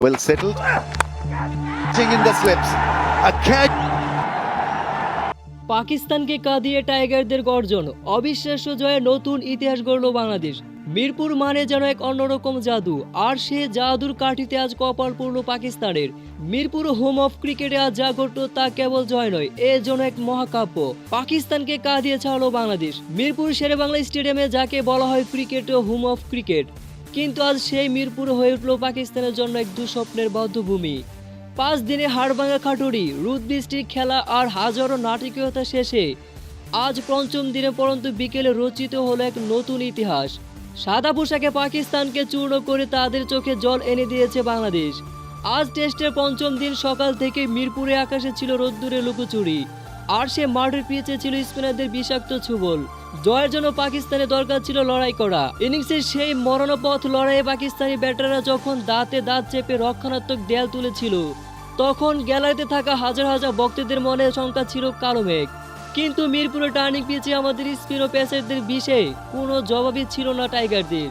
Well settled. In the slips. A catch. পাকিস্তানকে কাঁদিয়ে টাইগারদের গর্জন, অবিশ্বাস্য জয়ে নতুন ইতিহাস গড়ল বাংলাদেশ। মিরপুর মানে যেন এক অন্যরকম জাদু, আর সে জাদুর কাঠিতে আজ কপাল পড়ল পাকিস্তানের। মিরপুর হোম অফ ক্রিকেটে আজ যা ঘটল তা কেবল জয় নয়, এ যেন এক মহাকাব্য। পাকিস্তানকে কাঁদিয়ে ছাড়ল বাংলাদেশ। মিরপুর শেরেবাংলা স্টেডিয়ামে যাকে বলা হয় ক্রিকেট ও হোম অফ ক্রিকেট, কিন্তু আজ সেই মিরপুর হয়ে উঠল পাকিস্তানের জন্য এক দুঃস্বপ্নের বদ্ধভূমি। 5 দিনে হাড়ভাঙা খাটুরি, রোদ বৃষ্টির খেলা আর হাজারো নাটকীয়তা শেষে আজ পঞ্চম দিনে পরন্তু বিকেলে রচিত হলো এক নতুন ইতিহাস। সাদা পোশাকে পাকিস্তানকে চূর্ণ করে তাদের চোখে জল এনে দিয়েছে বাংলাদেশ। আজ টেস্টের পঞ্চম দিন সকাল থেকে মিরপুরে আকাশে ছিল রোদ্দুরে লুকোচুরি, আর সে মাঠের পিছে ছিল স্পিনারদের বিষাক্ত ছুবল। জয়ের জন্য পাকিস্তানের দরকার ছিল লড়াই করা। ইনিংসের সেই মরণপথ লড়াইয়ে পাকিস্তানি ব্যাটাররা যখন দাঁতে দাঁত চেপে রক্ষণাত্মক দেয়াল তুলেছিল, তখন গ্যালারিতে থাকা হাজার হাজার ভক্তদের মনে শঙ্কা ছিল কালো মেঘ। কিন্তু মিরপুরে টার্নিং পিচে আমাদের স্পিন ও পেসারদের বিষে কোনো জবাবই ছিল না টাইগারদের।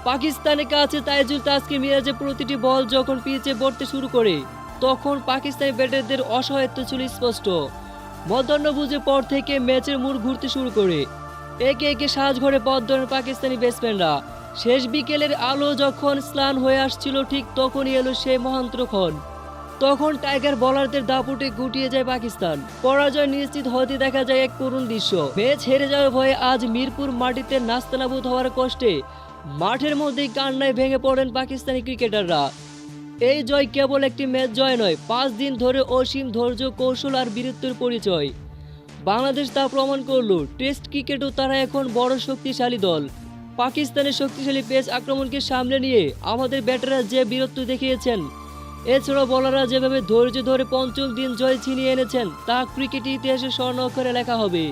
পাকিস্তানের কাছে তাইজুল তাসকিন মিরাজের প্রতিটি বল যখন পিচে পড়তে শুরু করে, তখন পাকিস্তানি ব্যাটারদের অসহায়ত্ব ছিল স্পষ্ট। মধ্যাহ্নভোজের পর থেকে ম্যাচের মোড় ঘুরতে শুরু করে একে একে সাজঘরে পথ ধরেন পাকিস্তানি ব্যাটসম্যানরা। শেষ বিকেলের আলো যখন স্নান হয়ে আসছিল, ঠিক তখনই এলো সেই মহান্ত্রক্ষণ। তখন টাইগার বোলারদের দাপুটে গুটিয়ে যায় পাকিস্তান। পরাজয় নিশ্চিত হতে দেখা যায় এক করুণ দৃশ্য। ম্যাচ হেরে যাওয়ার ভয়ে আজ মিরপুর মাটিতে নাস্তানাবুদ হওয়ার কষ্টে মাঠের মধ্যেই কান্নায় ভেঙে পড়েন পাকিস্তানি ক্রিকেটাররা। এই জয় কেবল একটি ম্যাচ জয় নয়, 5 দিন ধরে অসীম ধৈর্য, কৌশল আর বীরত্বের পরিচয়। বাংলাদেশ তা প্রমাণ করলো। টেস্ট ক্রিকেটও তারা এখন বড় শক্তিশালী দল। পাকিস্তানের শক্তিশালী পেস আক্রমণকে সামলে নিয়ে আমাদের ব্যাটাররা যে বীরত্ব দেখিয়েছেন, এছাড়াও বোলাররা যেভাবে ধৈর্য ধরে পঞ্চম দিন জয় ছিনিয়ে এনেছেন, তা ক্রিকেট ইতিহাসে স্বর্ণ অক্ষরে লেখা হবে।